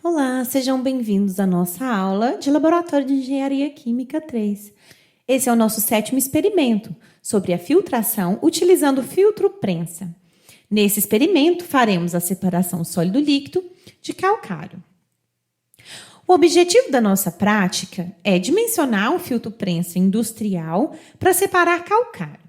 Olá, sejam bem-vindos à nossa aula de Laboratório de Engenharia Química 3. Esse é o nosso 7º experimento sobre a filtração utilizando o filtro prensa. Nesse experimento, faremos a separação sólido-líquido de calcário. O objetivo da nossa prática é dimensionar um filtro prensa industrial para separar calcário,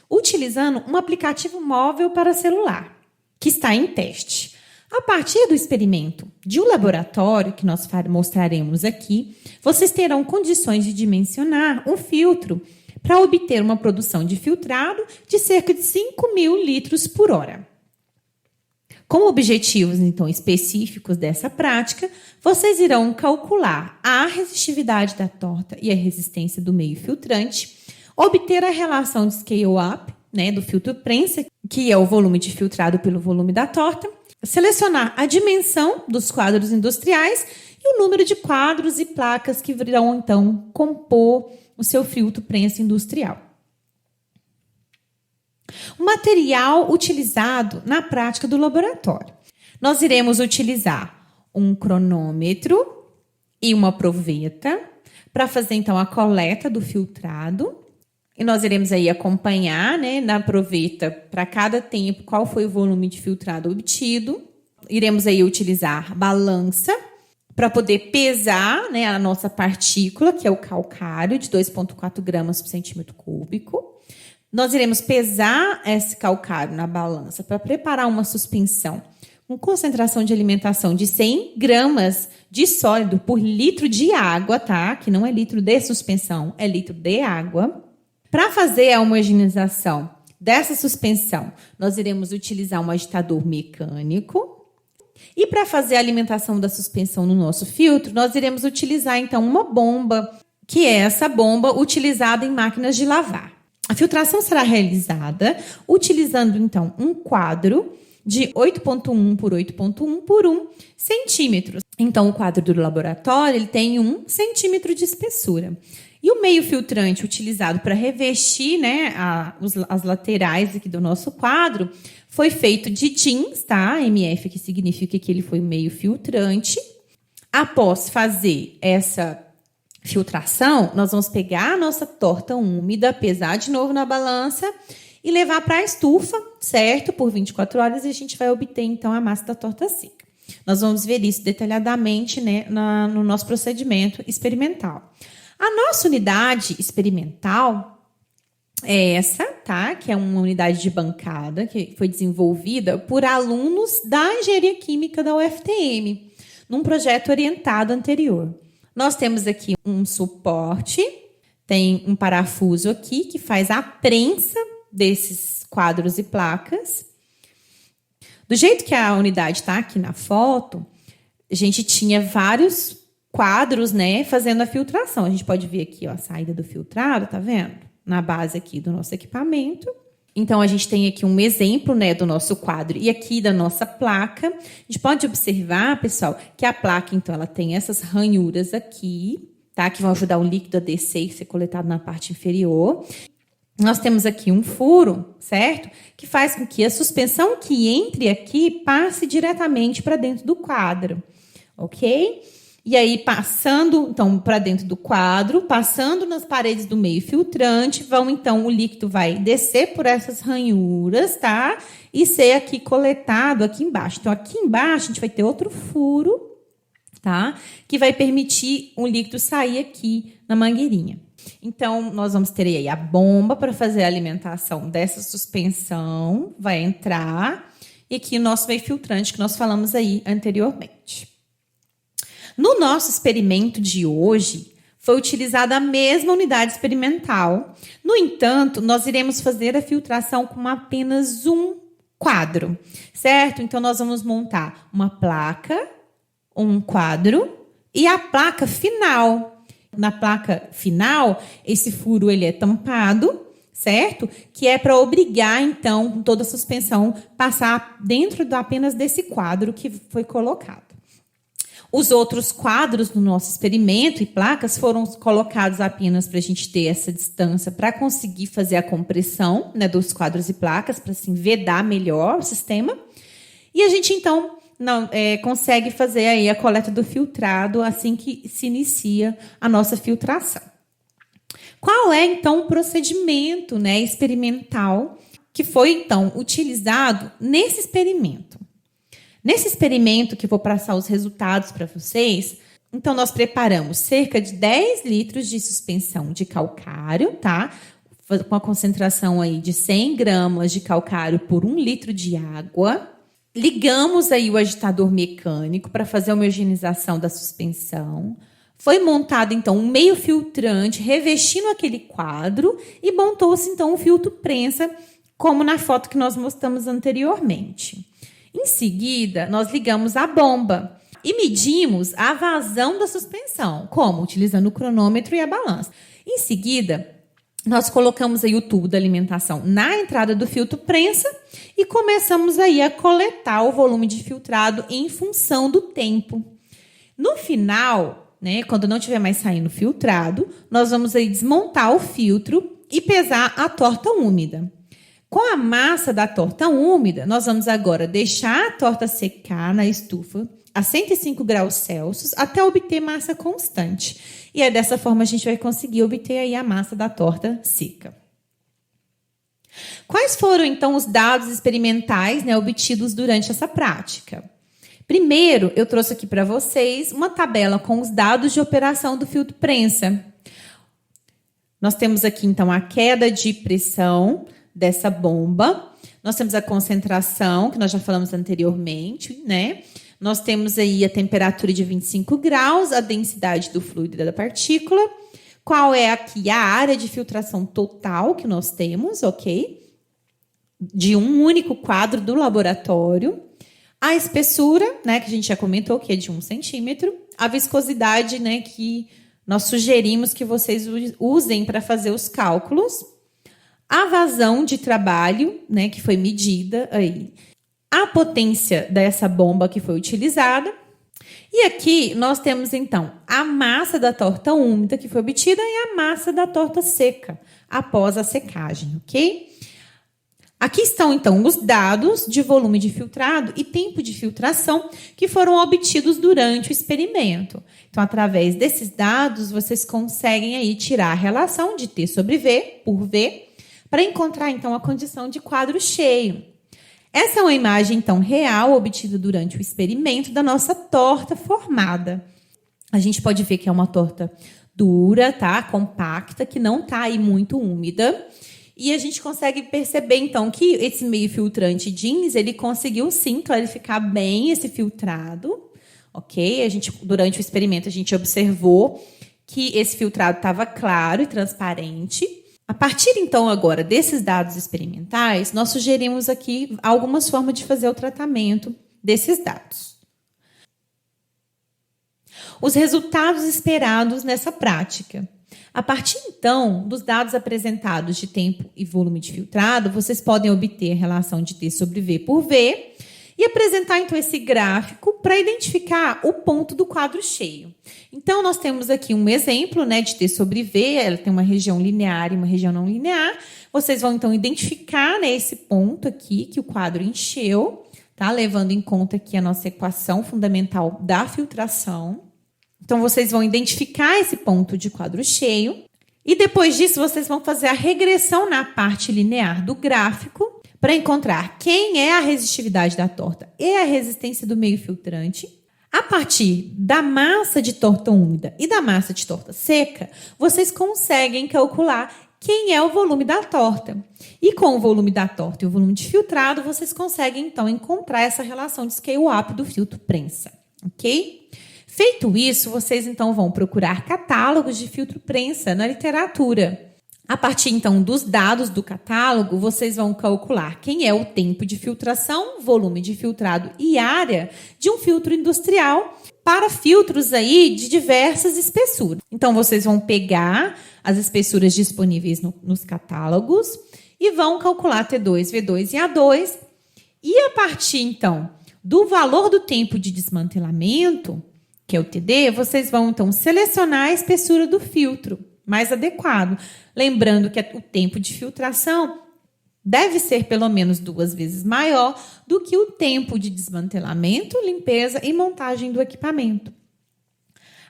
utilizando um aplicativo móvel para celular, que está em teste. A partir do experimento de um laboratório, que nós mostraremos aqui, vocês terão condições de dimensionar um filtro para obter uma produção de filtrado de cerca de 5.000 litros por hora. Como objetivos, então, específicos dessa prática, vocês irão calcular a resistividade da torta e a resistência do meio filtrante, obter a relação de scale-up, do filtro prensa, que é o volume de filtrado pelo volume da torta, selecionar a dimensão dos quadros industriais e o número de quadros e placas que virão, então, compor o seu filtro prensa industrial. O material utilizado na prática do laboratório. Nós iremos utilizar um cronômetro e uma proveta para fazer, então, a coleta do filtrado. E nós iremos aí acompanhar, na proveta, para cada tempo, qual foi o volume de filtrado obtido. Iremos aí utilizar balança para poder pesar, a nossa partícula, que é o calcário, de 2,4 gramas por centímetro cúbico. Nós iremos pesar esse calcário na balança para preparar uma suspensão com concentração de alimentação de 100 gramas de sólido por litro de água, tá? Que não é litro de suspensão, é litro de água. Para fazer a homogeneização dessa suspensão, nós iremos utilizar um agitador mecânico. E para fazer a alimentação da suspensão no nosso filtro, nós iremos utilizar, então, uma bomba, que é essa bomba utilizada em máquinas de lavar. A filtração será realizada utilizando, então, um quadro de 8,1 por 8,1 por 1 centímetro. Então, o quadro do laboratório ele tem 1 centímetro de espessura. E o meio filtrante utilizado para revestir as laterais aqui do nosso quadro foi feito de jeans, tá? MF, que significa que ele foi meio filtrante. Após fazer essa filtração, nós vamos pegar a nossa torta úmida, pesar de novo na balança e levar para a estufa, certo? Por 24 horas e a gente vai obter, então, a massa da torta seca. Nós vamos ver isso detalhadamente, no nosso procedimento experimental. A nossa unidade experimental é essa, tá? Que é uma unidade de bancada que foi desenvolvida por alunos da Engenharia Química da UFTM, num projeto orientado anterior. Nós temos aqui um suporte, tem um parafuso aqui que faz a prensa desses quadros e placas. Do jeito que a unidade está aqui na foto, a gente tinha vários quadros, fazendo a filtração. A gente pode ver aqui, a saída do filtrado, tá vendo? Na base aqui do nosso equipamento. Então, a gente tem aqui um exemplo, do nosso quadro e aqui da nossa placa. A gente pode observar, pessoal, que a placa, então, ela tem essas ranhuras aqui, tá? Que vão ajudar o líquido a descer e ser coletado na parte inferior. Nós temos aqui um furo, certo? Que faz com que a suspensão que entre aqui passe diretamente para dentro do quadro, ok? E aí, passando, então, para dentro do quadro, passando nas paredes do meio filtrante, o líquido vai descer por essas ranhuras, tá? E ser aqui coletado aqui embaixo. Então, aqui embaixo, a gente vai ter outro furo, tá? Que vai permitir o líquido sair aqui na mangueirinha. Então, nós vamos ter aí a bomba para fazer a alimentação dessa suspensão, vai entrar, e aqui o nosso meio filtrante, que nós falamos aí anteriormente. No nosso experimento de hoje, foi utilizada a mesma unidade experimental. No entanto, nós iremos fazer a filtração com apenas um quadro, certo? Então, nós vamos montar uma placa, um quadro e a placa final. Na placa final, esse furo ele é tampado, certo? Que é para obrigar, então, toda a suspensão passar dentro apenas desse quadro que foi colocado. Os outros quadros do nosso experimento e placas foram colocados apenas para a gente ter essa distância para conseguir fazer a compressão dos quadros e placas, para assim vedar melhor o sistema. E a gente, então, consegue fazer aí a coleta do filtrado assim que se inicia a nossa filtração. Qual é, então, o procedimento, né, experimental que foi, então, utilizado nesse experimento? Nesse experimento, que eu vou passar os resultados para vocês, então, nós preparamos cerca de 10 litros de suspensão de calcário, tá? Com a concentração aí de 100 gramas de calcário por 1 litro de água. Ligamos aí o agitador mecânico para fazer a homogeneização da suspensão. Foi montado, então, um meio filtrante revestindo aquele quadro e montou-se, então, um filtro prensa, como na foto que nós mostramos anteriormente. Em seguida, nós ligamos a bomba e medimos a vazão da suspensão. Como? Utilizando o cronômetro e a balança. Em seguida, nós colocamos aí o tubo da alimentação na entrada do filtro prensa e começamos aí a coletar o volume de filtrado em função do tempo. No final, né, quando não estiver mais saindo filtrado, nós vamos aí desmontar o filtro e pesar a torta úmida. Com a massa da torta úmida, nós vamos agora deixar a torta secar na estufa a 105 graus Celsius até obter massa constante. E é dessa forma a gente vai conseguir obter aí a massa da torta seca. Quais foram, então, os dados experimentais, né, obtidos durante essa prática? Primeiro, eu trouxe aqui para vocês uma tabela com os dados de operação do filtro prensa. Nós temos aqui, então, a queda de pressão dessa bomba. Nós temos a concentração, que nós já falamos anteriormente, né? Nós temos aí a temperatura de 25 graus, a densidade do fluido e da partícula. Qual é aqui a área de filtração total que nós temos, ok? De um único quadro do laboratório. A espessura, né, que a gente já comentou, que é de 1 centímetro. A viscosidade, né, que nós sugerimos que vocês usem para fazer os cálculos. A vazão de trabalho, né, que foi medida aí. A potência dessa bomba que foi utilizada. E aqui nós temos, então, a massa da torta úmida que foi obtida e a massa da torta seca após a secagem, ok? Aqui estão, então, os dados de volume de filtrado e tempo de filtração que foram obtidos durante o experimento. Então, através desses dados, vocês conseguem aí tirar a relação de T sobre V por V para encontrar, então, a condição de quadro cheio. Essa é uma imagem, então, real, obtida durante o experimento da nossa torta formada. A gente pode ver que é uma torta dura, tá? Compacta, que não está aí muito úmida. E a gente consegue perceber, então, que esse meio filtrante jeans, ele conseguiu, sim, clarificar bem esse filtrado, ok? Durante o experimento, a gente observou que esse filtrado estava claro e transparente. A partir, então, agora desses dados experimentais, nós sugerimos aqui algumas formas de fazer o tratamento desses dados. Os resultados esperados nessa prática. A partir, então, dos dados apresentados de tempo e volume de filtrado, vocês podem obter a relação de T sobre V por V e apresentar, então, esse gráfico para identificar o ponto do quadro cheio. Então, nós temos aqui um exemplo, né, de T sobre V, ela tem uma região linear e uma região não linear. Vocês vão, então, identificar, né, esse ponto aqui que o quadro encheu, tá? Levando em conta aqui a nossa equação fundamental da filtração. Então, vocês vão identificar esse ponto de quadro cheio e, depois disso, vocês vão fazer a regressão na parte linear do gráfico para encontrar quem é a resistividade da torta e a resistência do meio filtrante. A partir da massa de torta úmida e da massa de torta seca, vocês conseguem calcular quem é o volume da torta. E com o volume da torta e o volume de filtrado, vocês conseguem, então, encontrar essa relação de scale-up do filtro prensa, ok? Feito isso, vocês, então, vão procurar catálogos de filtro prensa na literatura. A partir, então, dos dados do catálogo, vocês vão calcular quem é o tempo de filtração, volume de filtrado e área de um filtro industrial para filtros aí de diversas espessuras. Então, vocês vão pegar as espessuras disponíveis nos catálogos e vão calcular T2, V2 e A2. E a partir, então, do valor do tempo de desmantelamento, que é o TD, vocês vão, então, selecionar a espessura do filtro mais adequado. Lembrando que o tempo de filtração deve ser pelo menos 2 vezes maior do que o tempo de desmantelamento, limpeza e montagem do equipamento.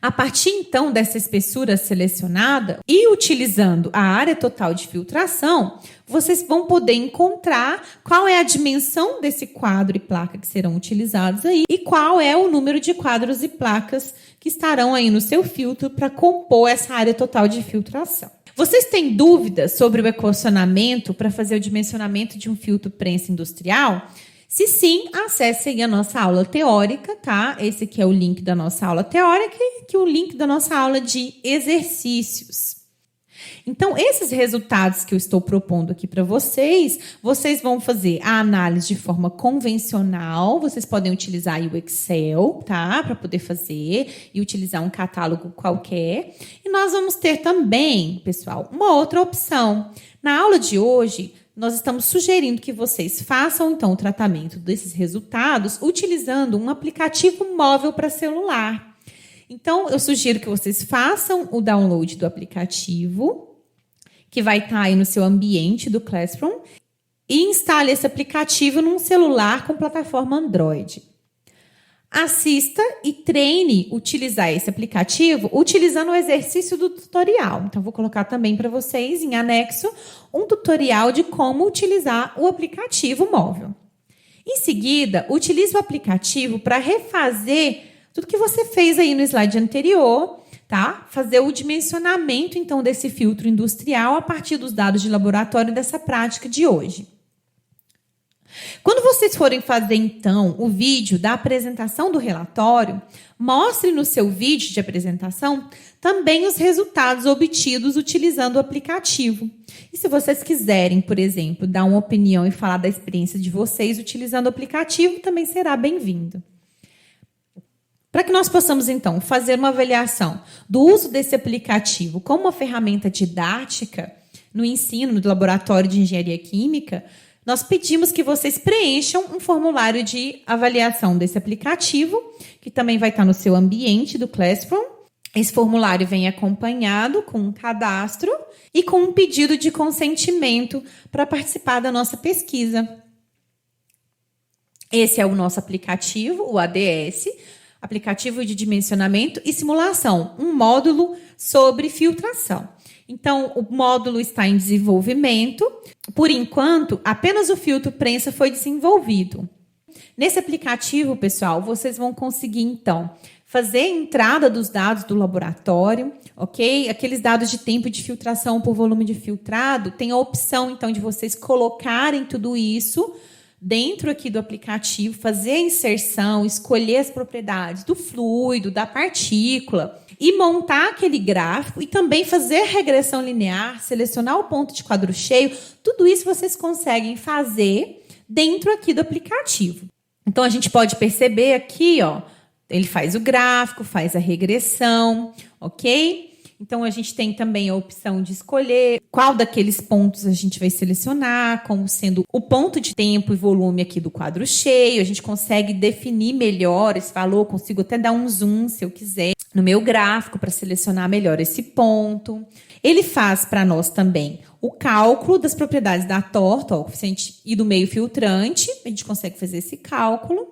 A partir, então, dessa espessura selecionada e utilizando a área total de filtração, vocês vão poder encontrar qual é a dimensão desse quadro e placa que serão utilizados aí e qual é o número de quadros e placas que estarão aí no seu filtro para compor essa área total de filtração. Vocês têm dúvidas sobre o equacionamento para fazer o dimensionamento de um filtro prensa industrial? Se sim, acesse aí a nossa aula teórica, tá? Esse aqui é o link da nossa aula teórica e aqui o link da nossa aula de exercícios. Então, esses resultados que eu estou propondo aqui para vocês, vocês vão fazer a análise de forma convencional, vocês podem utilizar aí o Excel, tá? Para poder fazer e utilizar um catálogo qualquer. E nós vamos ter também, pessoal, uma outra opção. Na aula de hoje, nós estamos sugerindo que vocês façam, então, o tratamento desses resultados utilizando um aplicativo móvel para celular. Então, eu sugiro que vocês façam o download do aplicativo, que vai estar aí no seu ambiente do Classroom, e instale esse aplicativo num celular com plataforma Android. Assista e treine utilizar esse aplicativo utilizando o exercício do tutorial. Então, vou colocar também para vocês, em anexo, um tutorial de como utilizar o aplicativo móvel. Em seguida, utilize o aplicativo para refazer tudo que você fez aí no slide anterior, tá? Fazer o dimensionamento, então, desse filtro industrial a partir dos dados de laboratório dessa prática de hoje. Quando vocês forem fazer, então, o vídeo da apresentação do relatório, mostre no seu vídeo de apresentação também os resultados obtidos utilizando o aplicativo. E se vocês quiserem, por exemplo, dar uma opinião e falar da experiência de vocês utilizando o aplicativo, também será bem-vindo. Para que nós possamos, então, fazer uma avaliação do uso desse aplicativo como uma ferramenta didática no ensino do laboratório de engenharia química, nós pedimos que vocês preencham um formulário de avaliação desse aplicativo, que também vai estar no seu ambiente do Classroom. Esse formulário vem acompanhado com um cadastro e com um pedido de consentimento para participar da nossa pesquisa. Esse é o nosso aplicativo, o ADS, aplicativo de dimensionamento e simulação, um módulo sobre filtração. Então, o módulo está em desenvolvimento. Por enquanto, apenas o filtro prensa foi desenvolvido. Nesse aplicativo, pessoal, vocês vão conseguir, então, fazer a entrada dos dados do laboratório, ok? Aqueles dados de tempo de filtração por volume de filtrado, tem a opção, então, de vocês colocarem tudo isso dentro aqui do aplicativo, fazer a inserção, escolher as propriedades do fluido, da partícula e montar aquele gráfico e também fazer regressão linear, selecionar o ponto de quadro cheio. Tudo isso vocês conseguem fazer dentro aqui do aplicativo. Então, a gente pode perceber aqui, ó, ele faz o gráfico, faz a regressão, ok? Então, a gente tem também a opção de escolher qual daqueles pontos a gente vai selecionar, como sendo o ponto de tempo e volume aqui do quadro cheio. A gente consegue definir melhor esse valor, consigo até dar um zoom, se eu quiser, no meu gráfico para selecionar melhor esse ponto. Ele faz para nós também o cálculo das propriedades da torta, o coeficiente e do meio filtrante. A gente consegue fazer esse cálculo.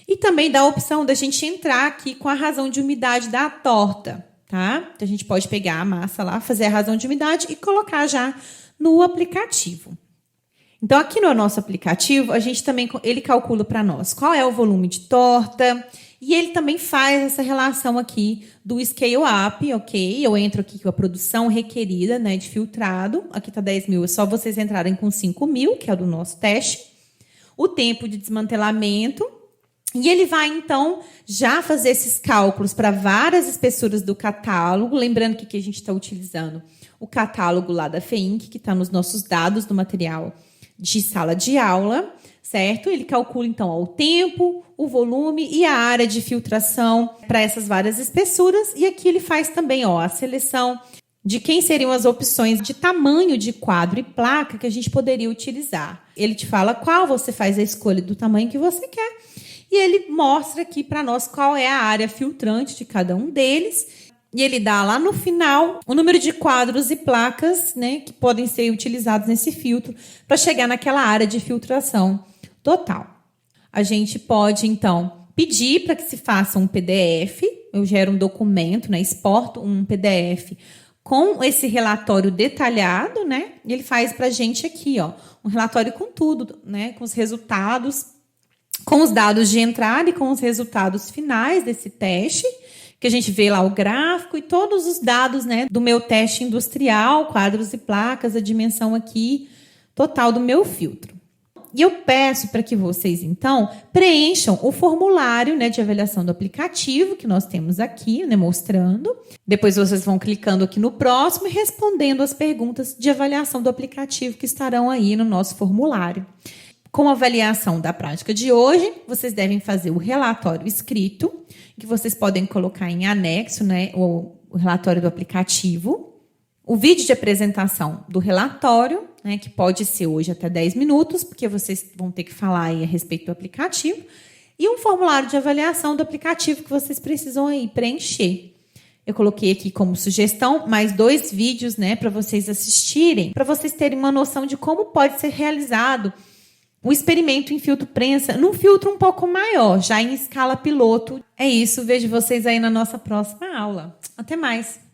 E também dá a opção da gente entrar aqui com a razão de umidade da torta. Tá? Então, a gente pode pegar a massa lá, fazer a razão de umidade e colocar já no aplicativo. Então, aqui no nosso aplicativo, a gente também, ele calcula para nós qual é o volume de torta e ele também faz essa relação aqui do scale up, ok? Eu entro aqui com a produção requerida, né, de filtrado. Aqui está 10 mil, é só vocês entrarem com 5 mil, que é o do nosso teste. O tempo de desmantelamento. E ele vai, então, já fazer esses cálculos para várias espessuras do catálogo. Lembrando que aqui a gente está utilizando o catálogo lá da FEINC, que está nos nossos dados do material de sala de aula, certo? Ele calcula, então, ó, o tempo, o volume e a área de filtração para essas várias espessuras. E aqui ele faz também, ó, a seleção de quem seriam as opções de tamanho de quadro e placa que a gente poderia utilizar. Ele te fala qual você faz a escolha do tamanho que você quer. E ele mostra aqui para nós qual é a área filtrante de cada um deles. e ele dá lá no final o número de quadros e placas, né, que podem ser utilizados nesse filtro para chegar naquela área de filtração total. A gente pode, então, pedir para que se faça um PDF. Eu gero um documento, né, exporto um PDF com esse relatório detalhado, né? E ele faz para a gente aqui, ó, um relatório com tudo, né? Com os resultados, com os dados de entrada e com os resultados finais desse teste, que a gente vê lá o gráfico e todos os dados, né, do meu teste industrial, quadros e placas, a dimensão aqui total do meu filtro. E eu peço para que vocês, então, preencham o formulário, né, de avaliação do aplicativo que nós temos aqui, né, mostrando. Depois vocês vão clicando aqui no próximo e respondendo as perguntas de avaliação do aplicativo que estarão aí no nosso formulário. Com a avaliação da prática de hoje, vocês devem fazer o relatório escrito, que vocês podem colocar em anexo, né, o relatório do aplicativo. O vídeo de apresentação do relatório, né, que pode ser hoje até 10 minutos, porque vocês vão ter que falar aí a respeito do aplicativo. E um formulário de avaliação do aplicativo que vocês precisam aí preencher. Eu coloquei aqui como sugestão mais 2 vídeos, né, para vocês assistirem, para vocês terem uma noção de como pode ser realizado o experimento em filtro prensa, num filtro um pouco maior, já em escala piloto. É isso, vejo vocês aí na nossa próxima aula. Até mais!